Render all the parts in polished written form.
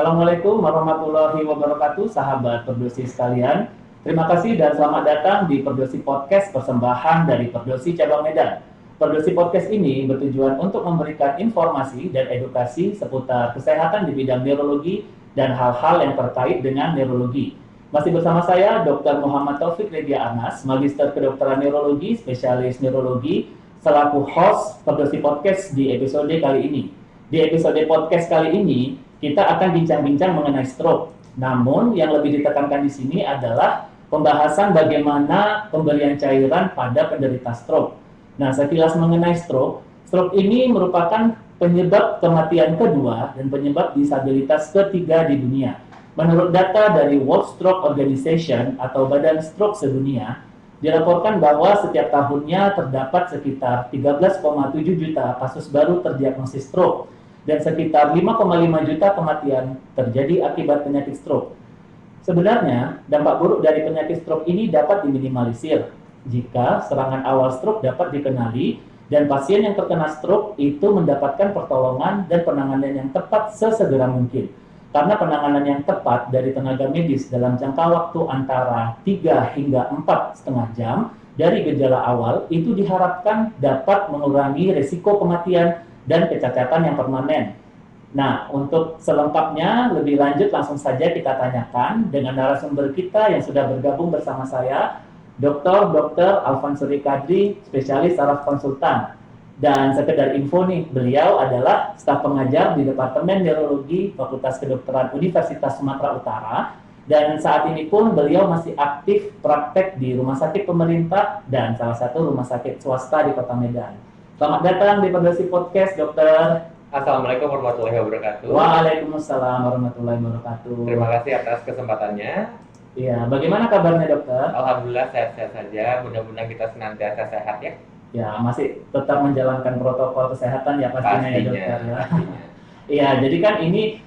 Assalamualaikum warahmatullahi wabarakatuh, sahabat Perdosi sekalian. Terima kasih dan selamat datang di Perdosi Podcast persembahan dari Perdosi Cabang Medan. Perdosi Podcast ini bertujuan untuk memberikan informasi dan edukasi seputar kesehatan di bidang neurologi dan hal-hal yang terkait dengan neurologi. Masih bersama saya, Dr. Muhammad Taufik Redia Anas, Magister Kedokteran Neurologi, Spesialis Neurologi, selaku host Perdosi Podcast di episode kali ini. Di episode podcast kali ini, kita akan bincang-bincang mengenai stroke. Namun, yang lebih ditekankan di sini adalah pembahasan bagaimana pemberian cairan pada penderita stroke. Nah, sekilas mengenai stroke, stroke ini merupakan penyebab kematian kedua dan penyebab disabilitas ketiga di dunia. Menurut data dari World Stroke Organization atau Badan Stroke Sedunia, dilaporkan bahwa setiap tahunnya terdapat sekitar 13,7 juta kasus baru terdiagnosis stroke dan sekitar 5,5 juta kematian terjadi akibat penyakit stroke. Sebenarnya, dampak buruk dari penyakit stroke ini dapat diminimalisir jika serangan awal stroke dapat dikenali dan pasien yang terkena stroke itu mendapatkan pertolongan dan penanganan yang tepat sesegera mungkin. Karena penanganan yang tepat dari tenaga medis dalam jangka waktu antara 3 hingga 4,5 jam dari gejala awal itu diharapkan dapat mengurangi risiko kematian dan kecacatan yang permanen. Nah, untuk selengkapnya lebih lanjut langsung saja kita tanyakan dengan narasumber kita yang sudah bergabung bersama saya, Dr. Alvan Suri Kadri, spesialis saraf konsultan. Dan sekedar info nih, beliau adalah staf pengajar di Departemen Neurologi Fakultas Kedokteran Universitas Sumatera Utara. Dan saat ini pun beliau masih aktif praktek di rumah sakit pemerintah dan salah satu rumah sakit swasta di Kota Medan. Selamat datang di Perdosi Podcast, Dokter. Assalamualaikum warahmatullahi wabarakatuh. Waalaikumsalam warahmatullahi wabarakatuh. Terima kasih atas kesempatannya. Iya, bagaimana kabarnya, Dokter? Alhamdulillah sehat-sehat saja. Mudah-mudahan kita senantiasa sehat ya. Ya, masih tetap menjalankan protokol kesehatan ya pastinya ya, Dokter. Iya, jadi kan ini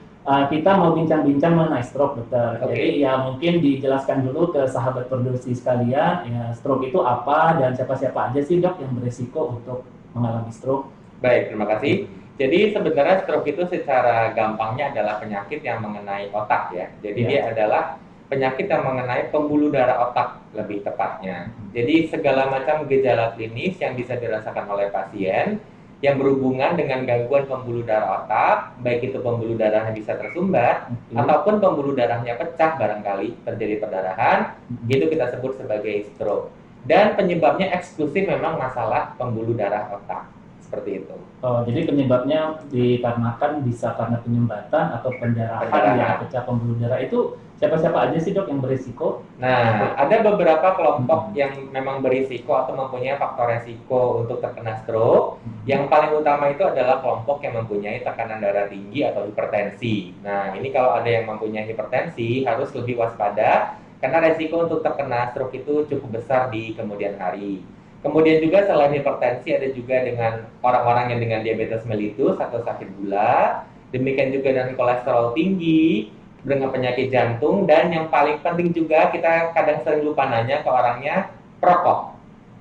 kita mau bincang-bincang mengenai stroke, Dokter. Oke. Jadi ya mungkin dijelaskan dulu ke sahabat Perdosi sekalian, ya stroke itu apa dan siapa-siapa aja sih, Dok, yang berisiko untuk mengalami stroke. Baik, terima kasih. Jadi sebenarnya stroke itu secara gampangnya adalah penyakit yang mengenai otak ya. Jadi dia adalah penyakit yang mengenai pembuluh darah otak lebih tepatnya. Jadi segala macam gejala klinis yang bisa dirasakan oleh pasien yang berhubungan dengan gangguan pembuluh darah otak, baik itu pembuluh darahnya bisa tersumbat ataupun pembuluh darahnya pecah barangkali terjadi perdarahan, itu kita sebut sebagai stroke. Dan penyebabnya eksklusif memang masalah pembuluh darah otak. Seperti itu. Oh, jadi penyebabnya dikarenakan bisa karena penyumbatan atau pendarahan ya, pecah pembuluh darah. Itu siapa-siapa aja sih, Dok, yang berisiko? Nah, ada beberapa kelompok yang memang berisiko atau mempunyai faktor resiko untuk terkena stroke. Yang paling utama itu adalah kelompok yang mempunyai tekanan darah tinggi atau hipertensi. Nah, ini kalau ada yang mempunyai hipertensi harus lebih waspada karena resiko untuk terkena stroke itu cukup besar di kemudian hari. Kemudian juga selain hipertensi ada juga dengan orang-orang yang dengan diabetes mellitus atau sakit gula, demikian juga dengan kolesterol tinggi, dengan penyakit jantung, dan yang paling penting juga kita kadang sering lupa nanya ke orangnya, perokok.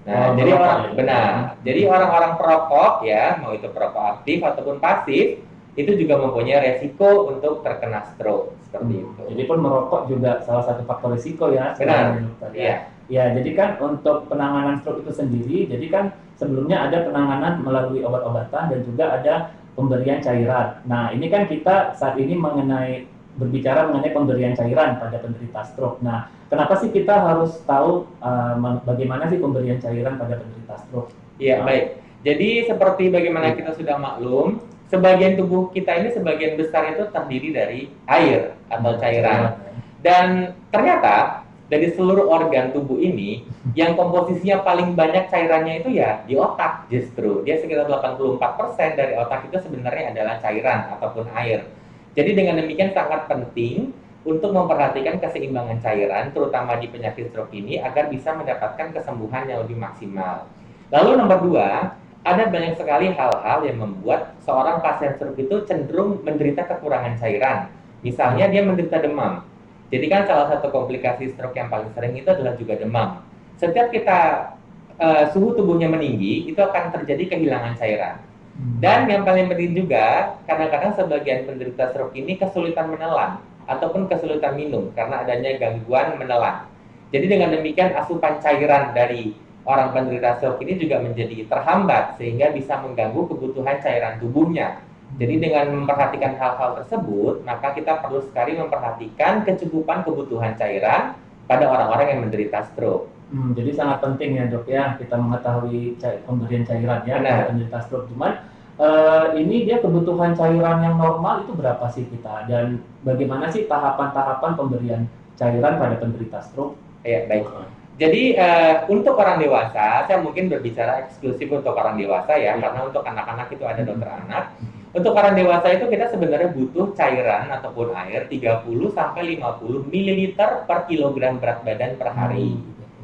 Nah, jadi orang-orang perokok ya, mau itu perokok aktif ataupun pasif, itu juga mempunyai resiko untuk terkena stroke seperti itu. Jadi pun merokok juga salah satu faktor risiko ya. Benar. Iya. Ya, jadi kan untuk penanganan stroke itu sendiri, jadi kan sebelumnya ada penanganan melalui obat-obatan dan juga ada pemberian cairan. Nah, ini kan kita saat ini berbicara mengenai pemberian cairan pada penderita stroke. Nah, kenapa sih kita harus tahu bagaimana sih pemberian cairan pada penderita stroke? Iya, baik. Jadi seperti bagaimana kita sudah maklum, sebagian tubuh kita ini sebagian besar itu terdiri dari air atau cairan. Dan ternyata dari seluruh organ tubuh ini, yang komposisinya paling banyak cairannya itu ya di otak justru. Dia sekitar 84% dari otak itu sebenarnya adalah cairan ataupun air. Jadi dengan demikian sangat penting untuk memperhatikan keseimbangan cairan, terutama di penyakit stroke ini, agar bisa mendapatkan kesembuhan yang lebih maksimal. Lalu nomor 2, ada banyak sekali hal-hal yang membuat seorang pasien stroke itu cenderung menderita kekurangan cairan. Misalnya dia menderita demam. Jadi kan salah satu komplikasi stroke yang paling sering itu adalah juga demam. Setiap kita suhu tubuhnya meninggi, itu akan terjadi kehilangan cairan. Dan yang paling penting juga, kadang-kadang sebagian penderita stroke ini kesulitan menelan ataupun kesulitan minum karena adanya gangguan menelan. Jadi dengan demikian asupan cairan dari orang penderita stroke ini juga menjadi terhambat sehingga bisa mengganggu kebutuhan cairan tubuhnya. Jadi dengan memperhatikan hal-hal tersebut, maka kita perlu sekali memperhatikan kecukupan kebutuhan cairan pada orang-orang yang menderita stroke. Jadi sangat penting ya dok ya kita mengetahui pemberian cairan ya pada penderita stroke. Cuman ini dia kebutuhan cairan yang normal itu berapa sih kita dan bagaimana sih tahapan-tahapan pemberian cairan pada penderita stroke? Ya baik. Jadi untuk orang dewasa, saya mungkin berbicara eksklusif untuk orang dewasa ya, karena untuk anak-anak itu ada dokter anak. Untuk orang dewasa itu kita sebenarnya butuh cairan ataupun air 30 sampai 50 ml per kilogram berat badan per hari.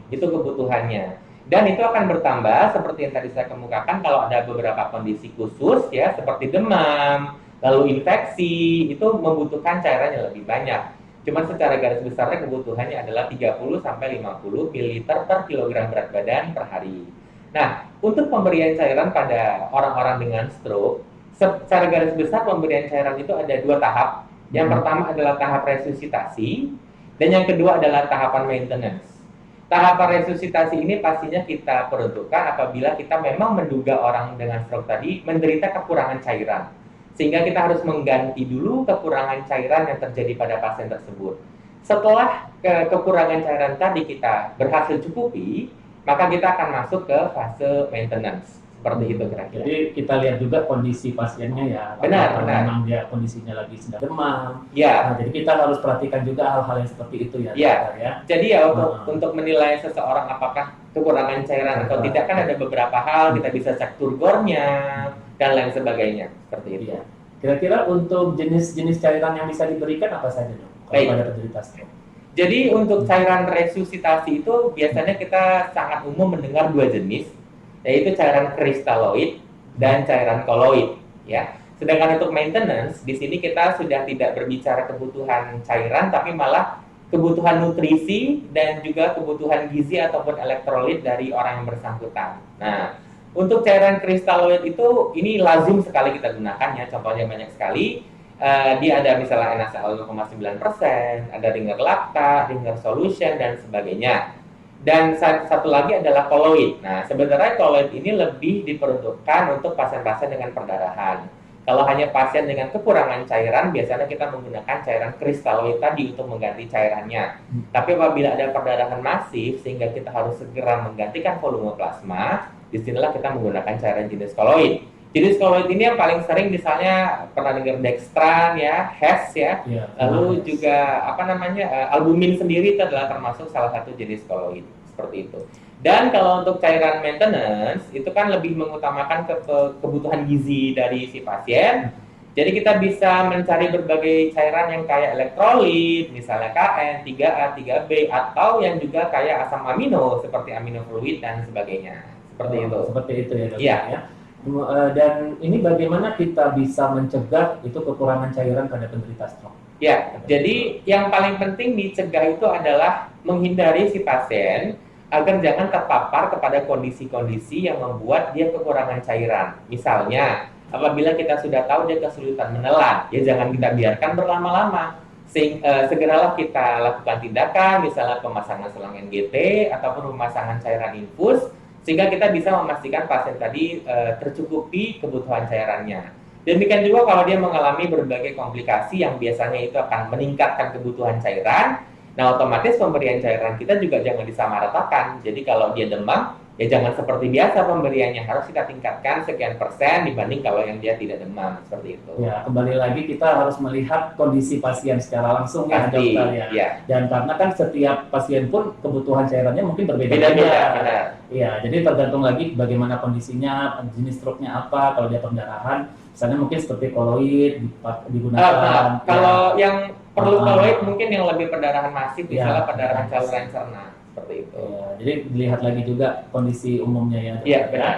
Itu kebutuhannya. Dan itu akan bertambah seperti yang tadi saya kemukakan kalau ada beberapa kondisi khusus ya seperti demam, lalu infeksi, itu membutuhkan cairan yang lebih banyak. Cuman secara garis besarnya kebutuhannya adalah 30 sampai 50 ml per kilogram berat badan per hari. Nah, untuk pemberian cairan pada orang-orang dengan stroke, secara garis besar pemberian cairan itu ada dua tahap. Yang pertama adalah tahap resusitasi, dan yang kedua adalah tahapan maintenance. Tahapan resusitasi ini pastinya kita peruntukkan apabila kita memang menduga orang dengan stroke tadi menderita kekurangan cairan. Sehingga kita harus mengganti dulu kekurangan cairan yang terjadi pada pasien tersebut. Setelah kekurangan cairan tadi kita berhasil cukupi, maka kita akan masuk ke fase maintenance. Seperti itu kira-kira. Jadi kita lihat juga kondisi pasiennya ya. Benar. Memang dia kondisinya lagi sedang demam. Ya. Nah, jadi kita harus perhatikan juga hal-hal yang seperti itu ya. Ya. Jadi ya untuk menilai seseorang apakah kekurangan cairan atau tidak kan ada beberapa hal, kita bisa cek turgornya dan lain sebagainya. Seperti itu. Ya. Kira-kira untuk jenis-jenis cairan yang bisa diberikan apa saja dong? Pada penderita stroke. Jadi untuk cairan resusitasi itu biasanya kita sangat umum mendengar dua jenis, yaitu cairan kristaloid dan cairan koloid ya. Sedangkan untuk maintenance di sini kita sudah tidak berbicara kebutuhan cairan tapi malah kebutuhan nutrisi dan juga kebutuhan gizi ataupun elektrolit dari orang yang bersangkutan. Nah, untuk cairan kristaloid itu ini lazim sekali kita gunakan ya, contohnya banyak sekali. Dia ada misalnya NaCl 0,9%, ada Ringer Lacta, Ringer Solution dan sebagainya. Dan satu lagi adalah koloid. Nah, sebenarnya koloid ini lebih diperuntukkan untuk pasien-pasien dengan perdarahan. Kalau hanya pasien dengan kekurangan cairan, biasanya kita menggunakan cairan kristaloid tadi untuk mengganti cairannya. Tapi apabila ada perdarahan masif, sehingga kita harus segera menggantikan volume plasma, disinilah kita menggunakan cairan jenis koloid. Jenis koloid ini yang paling sering misalnya pernah dengar dextran ya, HES ya, lalu juga albumin sendiri itu adalah termasuk salah satu jenis koloid seperti itu. Dan kalau untuk cairan maintenance itu kan lebih mengutamakan kebutuhan gizi dari si pasien. Jadi kita bisa mencari berbagai cairan yang kaya elektrolit, misalnya Kn, 3A, 3B, atau yang juga kaya asam amino seperti aminofluid dan sebagainya. Seperti itu. Seperti itu ya dok. Iya. Ya. Dan ini bagaimana kita bisa mencegah itu kekurangan cairan pada penderita stroke? Ya, jadi yang paling penting dicegah itu adalah menghindari si pasien agar jangan terpapar kepada kondisi-kondisi yang membuat dia kekurangan cairan. Misalnya, apabila kita sudah tahu dia kesulitan menelan, ya jangan kita biarkan berlama-lama. Segeralah kita lakukan tindakan, misalnya pemasangan selang NGT ataupun pemasangan cairan infus, sehingga kita bisa memastikan pasien tadi tercukupi kebutuhan cairannya. Demikian juga kalau dia mengalami berbagai komplikasi yang biasanya itu akan meningkatkan kebutuhan cairan, nah otomatis pemberian cairan kita juga jangan disamaratakan. Jadi kalau dia demam, ya jangan seperti biasa pemberiannya, harus kita tingkatkan sekian persen dibanding kalau yang dia tidak demam, seperti itu. Ya, kembali lagi kita harus melihat kondisi pasien secara langsung ya dokter ya. Dan karena kan setiap pasien pun kebutuhan cairannya mungkin berbeda-beda. Iya, jadi tergantung lagi bagaimana kondisinya, jenis stroke-nya apa, kalau dia perdarahan, misalnya mungkin seperti koloid digunakan. Kalau yang perlu koloid mungkin yang lebih perdarahan masif, misalnya perdarahan saluran cerna. Seperti itu. Ya, jadi dilihat lagi juga kondisi umumnya ya. Iya, benar.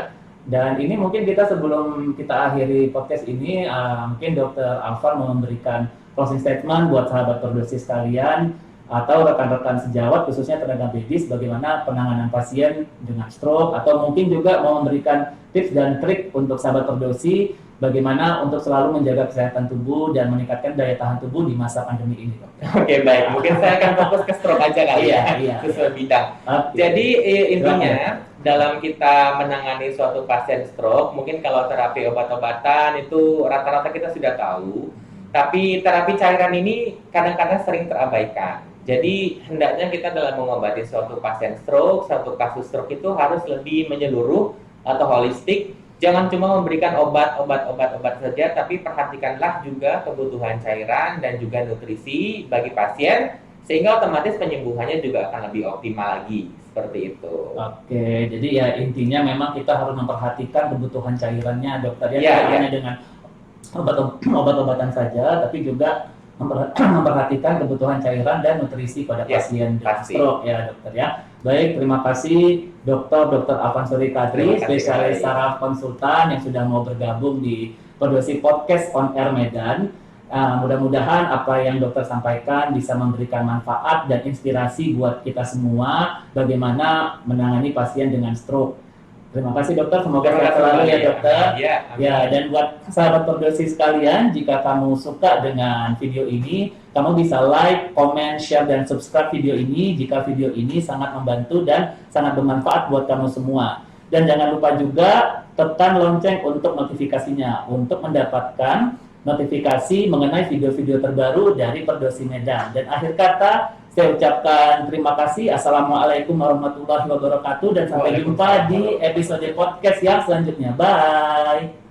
Dan ini mungkin kita sebelum kita akhiri podcast ini, mungkin Dr. Alvan memberikan closing statement buat sahabat Perdosis sekalian. atau rekan-rekan sejawat khususnya tenaga medis bagaimana penanganan pasien dengan stroke, atau mungkin juga mau memberikan tips dan trik untuk sahabat Perdosi bagaimana untuk selalu menjaga kesehatan tubuh dan meningkatkan daya tahan tubuh di masa pandemi ini, Dokter. Oke, baik. Mungkin saya akan fokus ke stroke aja kali ya, Iya. sesuai bidang. Oke. Jadi intinya dalam kita menangani suatu pasien stroke, mungkin kalau terapi obat-obatan itu rata-rata kita sudah tahu, tapi terapi cairan ini kadang-kadang sering terabaikan. Jadi hendaknya kita dalam mengobati suatu pasien stroke, suatu kasus stroke itu harus lebih menyeluruh atau holistik. Jangan cuma memberikan obat saja, tapi perhatikanlah juga kebutuhan cairan dan juga nutrisi bagi pasien, sehingga otomatis penyembuhannya juga akan lebih optimal lagi, seperti itu. Oke, jadi ya intinya memang kita harus memperhatikan kebutuhan cairannya, Dokter, Iya, tidak hanya dengan obat-obatan saja, tapi juga memperhatikan kebutuhan cairan dan nutrisi pada Ya, pasien dengan pasti. stroke ya, Dokter ya. Baik, terima kasih Dr. Avansuri Kadri, Terima kasih, spesialis Kak. saraf konsultan yang sudah mau bergabung di Perdosi Podcast on Air Medan. Mudah-mudahan apa yang dokter sampaikan bisa memberikan manfaat dan inspirasi buat kita semua bagaimana menangani pasien dengan stroke. Terima kasih dokter, semoga sehat selalu ya dokter. Ya, Ya, dan buat sahabat Perdosi sekalian, jika kamu suka dengan video ini, kamu bisa like, comment, share, dan subscribe video ini jika video ini sangat membantu dan sangat bermanfaat buat kamu semua. Dan jangan lupa juga tekan lonceng untuk notifikasinya untuk mendapatkan notifikasi mengenai video-video terbaru dari Perdosi Medan. Dan akhir kata, saya ucapkan terima kasih. Assalamualaikum warahmatullahi wabarakatuh dan sampai jumpa di episode podcast yang selanjutnya. Bye.